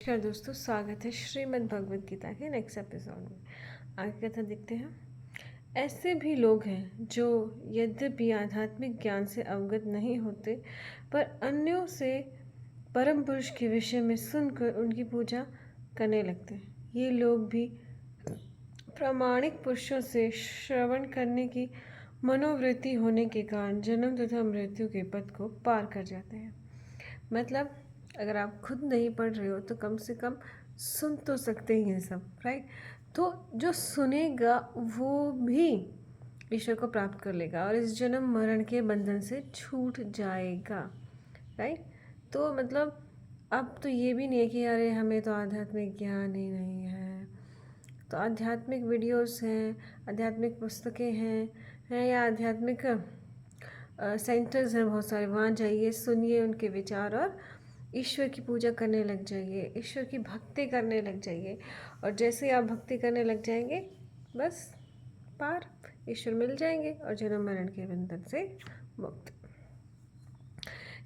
नमस्कार दोस्तों, स्वागत है श्रीमद् भगवद गीता के नेक्स्ट एपिसोड में। आगे कथा देखते हैं। ऐसे भी लोग हैं जो यद्यपि आध्यात्मिक ज्ञान से अवगत नहीं होते, पर अन्यों से परम पुरुष के विषय में सुनकर उनकी पूजा करने लगते हैं। ये लोग भी प्रामाणिक पुरुषों से श्रवण करने की मनोवृत्ति होने के कारण जन्म तथा मृत्यु के पथ को पार कर जाते हैं। मतलब अगर आप खुद नहीं पढ़ रहे हो तो कम से कम सुन तो सकते हैं ये सब, राइट। तो जो सुनेगा वो भी ईश्वर को प्राप्त कर लेगा और इस जन्म मरण के बंधन से छूट जाएगा, राइट। तो मतलब अब तो ये भी नहीं है कि अरे हमें तो आध्यात्मिक ज्ञान ही नहीं है। तो आध्यात्मिक वीडियोस हैं, आध्यात्मिक पुस्तकें हैं या आध्यात्मिक सेंटर्स हैं बहुत सारे, वहाँ जाइए, सुनिए उनके विचार और ईश्वर की पूजा करने लग जाइए, ईश्वर की भक्ति करने लग जाइए। और जैसे आप भक्ति करने लग जाएंगे बस पार ईश्वर मिल जाएंगे और जन्म मरण के बंधन से मुक्त।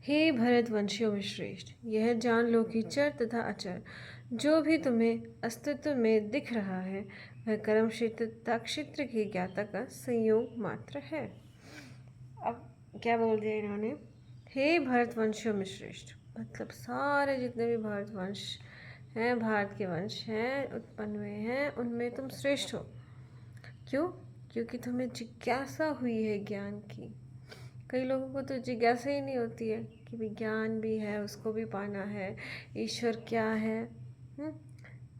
हे भरतवंशियों में श्रेष्ठ, यह जान लो कि चर तथा अचर जो भी तुम्हें अस्तित्व में दिख रहा है वह कर्म क्षेत्र तथा क्षेत्र के ज्ञाता का संयोग मात्र है। अब क्या बोल दिया इन्होंने? हे भरतवंशियों में श्रेष्ठ, मतलब सारे जितने भी भारतवंश हैं, भारत के वंश हैं, उत्पन्न हुए हैं, उनमें तुम श्रेष्ठ हो। क्यों? क्योंकि तुम्हें जिज्ञासा हुई है ज्ञान की। कई लोगों को तो जिज्ञासा ही नहीं होती है कि विज्ञान भी है, उसको भी पाना है, ईश्वर क्या है।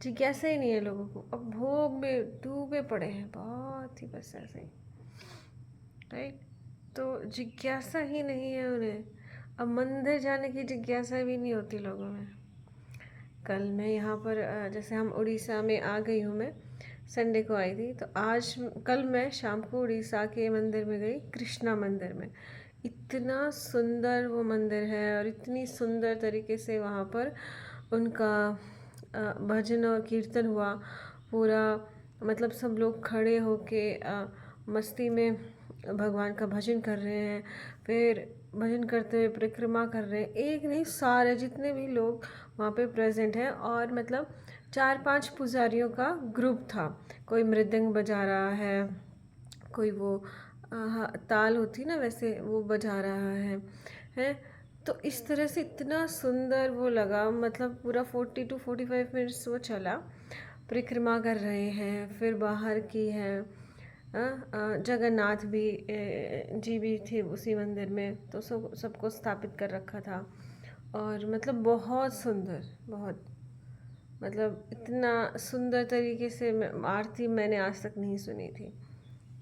जिज्ञासा ही नहीं है लोगों को। अब भोग में डूबे पड़े हैं बहुत ही, बस ऐसे ही, राइट। तो जिज्ञासा ही नहीं है उन्हें। अब मंदिर जाने की जिज्ञासा भी नहीं होती लोगों में। कल मैं यहाँ पर जैसे हम उड़ीसा में आ गई हूँ, मैं संडे को आई थी, तो कल मैं शाम को उड़ीसा के मंदिर में गई, कृष्णा मंदिर में। इतना सुंदर वो मंदिर है और इतनी सुंदर तरीके से वहाँ पर उनका भजन और कीर्तन हुआ पूरा। मतलब सब लोग खड़े होके मस्ती में भगवान का भजन कर रहे हैं, फिर भजन करते हुए परिक्रमा कर रहे हैं। एक नहीं, सारे जितने भी लोग वहाँ पे प्रेजेंट हैं। और मतलब 4-5 पुजारियों का ग्रुप था। कोई मृदंग बजा रहा है, कोई वो ताल होती ना वैसे वो बजा रहा है। तो इस तरह से इतना सुंदर वो लगा। मतलब पूरा 40 to 45 मिनट्स वो चला। परिक्रमा कर रहे हैं, फिर बाहर की है जगन्नाथ भी जी भी थे उसी मंदिर में, तो सबको स्थापित कर रखा था। और मतलब बहुत सुंदर, बहुत, मतलब इतना सुंदर तरीके से आरती मैंने आज तक नहीं सुनी थी।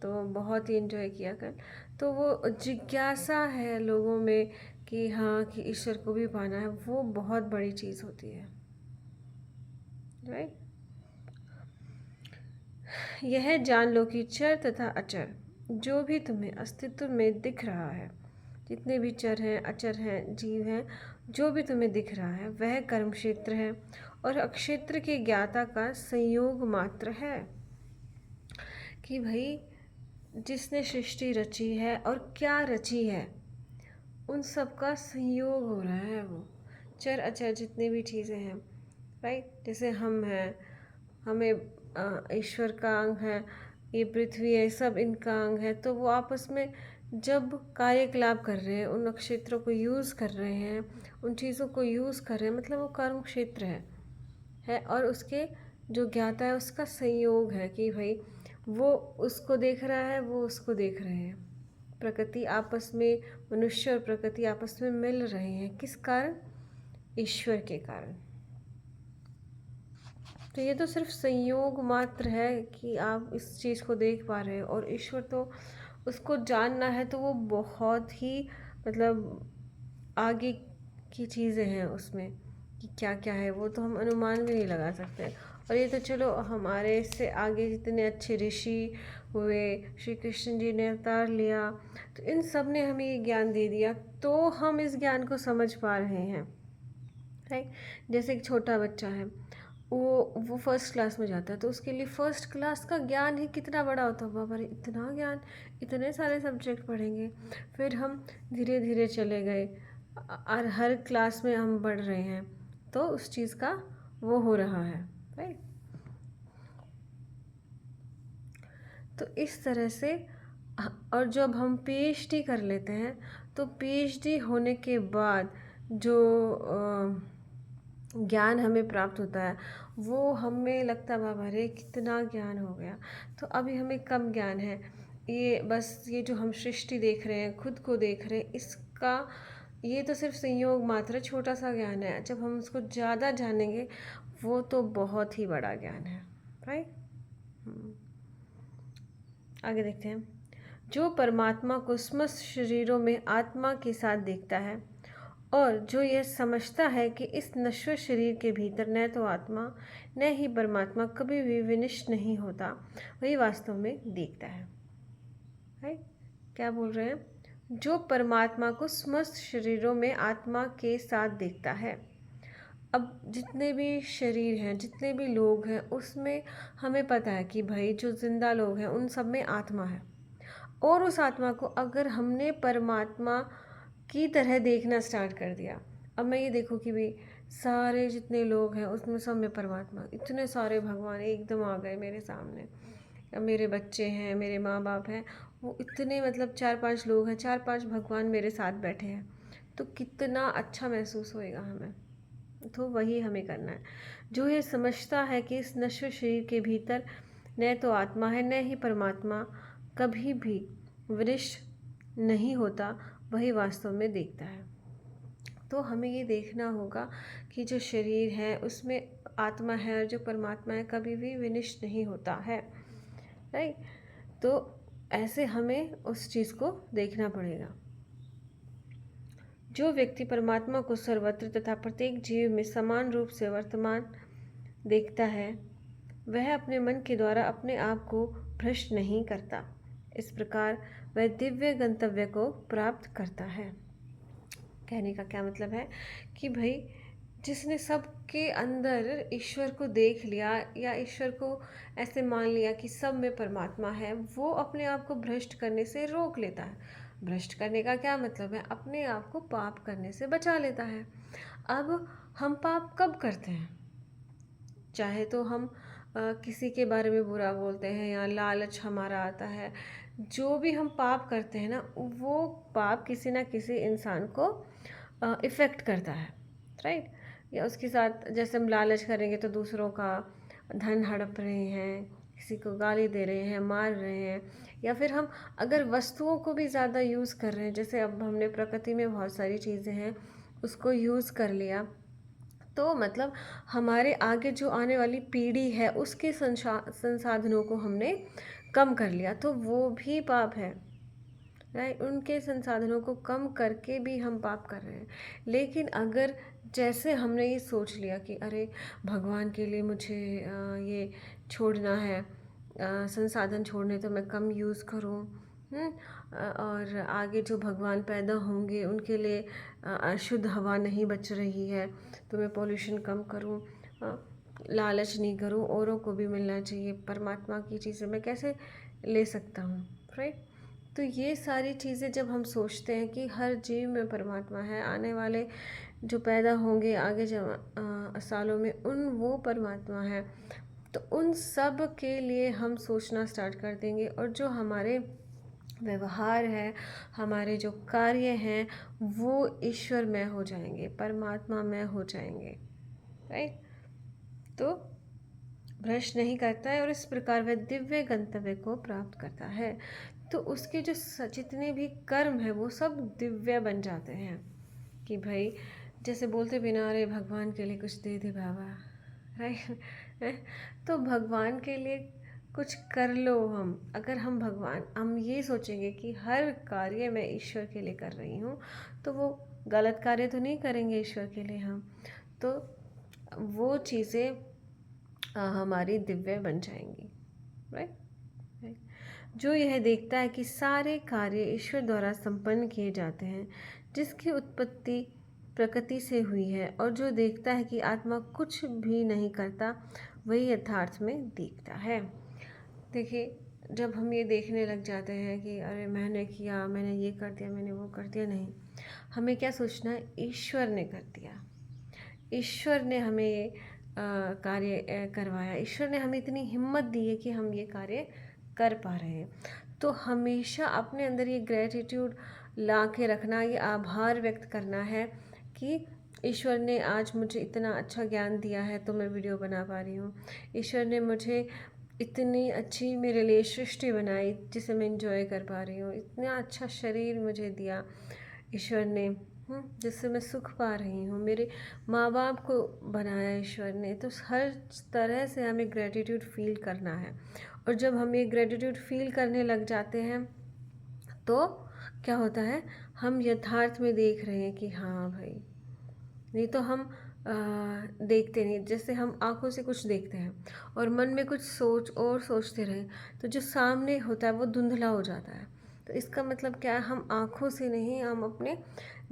तो बहुत ही एंजॉय किया कल। तो वो जिज्ञासा है लोगों में कि हाँ, कि ईश्वर को भी पाना है, वो बहुत बड़ी चीज़ होती है, राइट। यह जान लो कि चर तथा अचर जो भी तुम्हें अस्तित्व में दिख रहा है, जितने भी चर हैं, अचर हैं, जीव हैं, जो भी तुम्हें दिख रहा है वह कर्म क्षेत्र है और अक्षेत्र के ज्ञाता का संयोग मात्र है। कि भाई जिसने सृष्टि रची है और क्या रची है, उन सब का संयोग हो रहा है। वो चर अचर जितनी भी चीज़ें हैं, राइट। जैसे हम हैं, हमें ईश्वर का अंग है, ये पृथ्वी है, सब इनका अंग है। तो वो आपस में जब कार्यकलाप कर रहे हैं, उन नक्षत्रों को यूज़ कर रहे हैं, उन चीज़ों को यूज़ कर रहे हैं, मतलब वो कर्म क्षेत्र है। और उसके जो ज्ञाता है उसका संयोग है कि भाई वो उसको देख रहा है, वो उसको देख रहे हैं। प्रकृति आपस में, मनुष्य और प्रकृति आपस में मिल रहे हैं, किस कारण? ईश्वर के कारण। तो ये तो सिर्फ संयोग मात्र है कि आप इस चीज़ को देख पा रहे हैं। और ईश्वर तो, उसको जानना है तो वो बहुत ही, मतलब आगे की चीज़ें हैं उसमें कि क्या क्या है, वो तो हम अनुमान भी नहीं लगा सकते। और ये तो चलो हमारे से आगे जितने अच्छे ऋषि हुए, श्री कृष्ण जी ने अवतार लिया, तो इन सब ने हमें ये ज्ञान दे दिया, तो हम इस ज्ञान को समझ पा रहे हैं, राइट। जैसे एक छोटा बच्चा है, वो फर्स्ट क्लास में जाता है, तो उसके लिए फर्स्ट क्लास का ज्ञान ही कितना बड़ा होता है। बाबा रे, इतना ज्ञान, इतने सारे सब्जेक्ट पढ़ेंगे। फिर हम धीरे धीरे चले गए और हर क्लास में हम बढ़ रहे हैं, तो उस चीज़ का वो हो रहा है, राइट। तो इस तरह से और जब हम पीएचडी कर लेते हैं तो पीएचडी होने के बाद जो ज्ञान हमें प्राप्त होता है वो हमें लगता है बाबा रे कितना ज्ञान हो गया। तो अभी हमें कम ज्ञान है, ये बस ये जो हम सृष्टि देख रहे हैं, खुद को देख रहे हैं, इसका ये तो सिर्फ संयोग मात्र छोटा सा ज्ञान है। जब हम उसको ज़्यादा जानेंगे वो तो बहुत ही बड़ा ज्ञान है, राइट। आगे देखते हैं। जो परमात्मा को समस्त शरीरों में आत्मा के साथ देखता है और जो यह समझता है कि इस नश्वर शरीर के भीतर न तो आत्मा न ही परमात्मा कभी भी विनिष्ट नहीं होता, वही वास्तव में देखता है, राइट। क्या बोल रहे हैं? जो परमात्मा को समस्त शरीरों में आत्मा के साथ देखता है। अब जितने भी शरीर हैं, जितने भी लोग हैं, उसमें हमें पता है कि भाई जो जिंदा लोग हैं उन सब में आत्मा है, और उस आत्मा को अगर हमने परमात्मा की तरह देखना स्टार्ट कर दिया। अब मैं ये देखूँ कि भाई सारे जितने लोग हैं उसमें सब में परमात्मा, इतने सारे भगवान एकदम आ गए मेरे सामने। अब मेरे बच्चे हैं, मेरे माँ बाप हैं, वो इतने मतलब 4-5 लोग हैं, 4-5 भगवान मेरे साथ बैठे हैं, तो कितना अच्छा महसूस होएगा हमें। तो वही हमें करना है। जो ये समझता है कि इस नश्वर शरीर के भीतर न तो आत्मा है न ही परमात्मा कभी भी विनिष्ट नहीं होता, वही वास्तव में देखता है। तो हमें ये देखना होगा कि जो शरीर है उसमें आत्मा है और जो परमात्मा है कभी भी विनिष्ट नहीं होता है, राइट। तो ऐसे हमें उस चीज़ को देखना पड़ेगा। जो व्यक्ति परमात्मा को सर्वत्र तथा प्रत्येक जीव में समान रूप से वर्तमान देखता है वह अपने मन के द्वारा अपने आप को भ्रष्ट नहीं करता। इस प्रकार वह दिव्य गंतव्य को प्राप्त करता है। कहने का क्या मतलब है कि भाई जिसने सबके अंदर ईश्वर को देख लिया या ईश्वर को ऐसे मान लिया कि सब में परमात्मा है, वो अपने आप को भ्रष्ट करने से रोक लेता है। भ्रष्ट करने का क्या मतलब है? अपने आप को पाप करने से बचा लेता है। अब हम पाप कब करते हैं? चाहे तो हम किसी के बारे में बुरा बोलते हैं या लालच हमारा आता है, जो भी हम पाप करते हैं ना, वो पाप किसी ना किसी इंसान को इफ़ेक्ट करता है, राइट। या उसके साथ जैसे हम लालच करेंगे तो दूसरों का धन हड़प रहे हैं, किसी को गाली दे रहे हैं, मार रहे हैं, या फिर हम अगर वस्तुओं को भी ज़्यादा यूज़ कर रहे हैं, जैसे अब हमने प्रकृति में बहुत सारी चीज़ें हैं उसको यूज़ कर लिया, तो मतलब हमारे आगे जो आने वाली पीढ़ी है उसके संसाधनों को हमने कम कर लिया, तो वो भी पाप है, राइट। उनके संसाधनों को कम करके भी हम पाप कर रहे हैं। लेकिन अगर जैसे हमने ये सोच लिया कि अरे भगवान के लिए मुझे ये छोड़ना है, संसाधन छोड़ने तो मैं कम यूज़ करूँ, और आगे जो भगवान पैदा होंगे उनके लिए शुद्ध हवा नहीं बच रही है तो मैं पॉल्यूशन कम करूँ, लालच नहीं करूँ, औरों को भी मिलना चाहिए, परमात्मा की चीज़ें मैं कैसे ले सकता हूँ, राइट। तो ये सारी चीज़ें जब हम सोचते हैं कि हर जीव में परमात्मा है, आने वाले जो पैदा होंगे आगे जब सालों में उन वो परमात्मा है, तो उन सब के लिए हम सोचना स्टार्ट कर देंगे, और जो हमारे व्यवहार है, हमारे जो कार्य हैं, वो ईश्वर में हो जाएंगे, परमात्मा में हो जाएंगे, राइट। तो भ्रष्ट नहीं करता है और इस प्रकार वह दिव्य गंतव्य को प्राप्त करता है। तो उसके जो जितने भी कर्म है वो सब दिव्य बन जाते हैं कि भाई जैसे बोलते बिना अरे भगवान के लिए कुछ दे दे बाबा, राइट। तो भगवान के लिए कुछ कर लो। हम अगर हम ये सोचेंगे कि हर कार्य मैं ईश्वर के लिए कर रही हूँ, तो वो गलत कार्य तो नहीं करेंगे ईश्वर के लिए हम, तो वो चीज़ें हमारी दिव्य बन जाएंगी, राइट। जो यह देखता है कि सारे कार्य ईश्वर द्वारा संपन्न किए जाते हैं जिसकी उत्पत्ति प्रकृति से हुई है, और जो देखता है कि आत्मा कुछ भी नहीं करता, वही यथार्थ में देखता है। देखिए जब हम ये देखने लग जाते हैं कि अरे मैंने किया, मैंने ये कर दिया, मैंने वो कर दिया, नहीं, हमें क्या सोचना है, ईश्वर ने कर दिया, ईश्वर ने हमें ये कार्य करवाया, ईश्वर ने हमें इतनी हिम्मत दी है कि हम ये कार्य कर पा रहे हैं। तो हमेशा अपने अंदर ये ग्रेटिट्यूड ला के रखना, ये आभार व्यक्त करना है कि ईश्वर ने आज मुझे इतना अच्छा ज्ञान दिया है तो मैं वीडियो बना पा रही हूँ। ईश्वर ने मुझे इतनी अच्छी मेरे लिए सृष्टि बनाई जिसे मैं इंजॉय कर पा रही हूँ। इतना अच्छा शरीर मुझे दिया ईश्वर ने, जिससे मैं सुख पा रही हूँ। मेरे माँ बाप को बनाया ईश्वर ने। तो हर तरह से हमें ग्रेटिट्यूड फील करना है। और जब हम ये ग्रेटिट्यूड फील करने लग जाते हैं तो क्या होता है, हम यथार्थ में देख रहे हैं कि हाँ भाई, नहीं तो हम देखते नहीं। जैसे हम आँखों से कुछ देखते हैं और मन में कुछ सोचते रहें तो जो सामने होता है वो धुंधला हो जाता है। तो इसका मतलब क्या है, हम आँखों से नहीं, हम अपने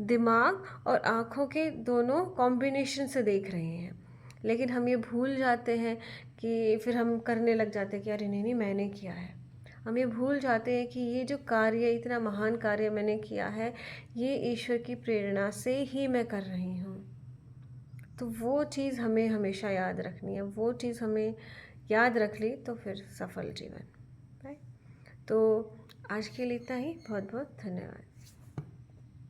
दिमाग और आँखों के दोनों कॉम्बिनेशन से देख रहे हैं। लेकिन हम ये भूल जाते हैं कि फिर हम करने लग जाते हैं कि अरे नहीं नहीं मैंने किया है। हम ये भूल जाते हैं कि ये जो कार्य, इतना महान कार्य मैंने किया है, ये ईश्वर की प्रेरणा से ही मैं कर रही हूँ। तो वो चीज़ हमें हमेशा याद रखनी है। वो चीज़ हमें याद रख ली तो फिर सफल जीवन। राइट। तो आज के लिए इतना ही। बहुत बहुत धन्यवाद।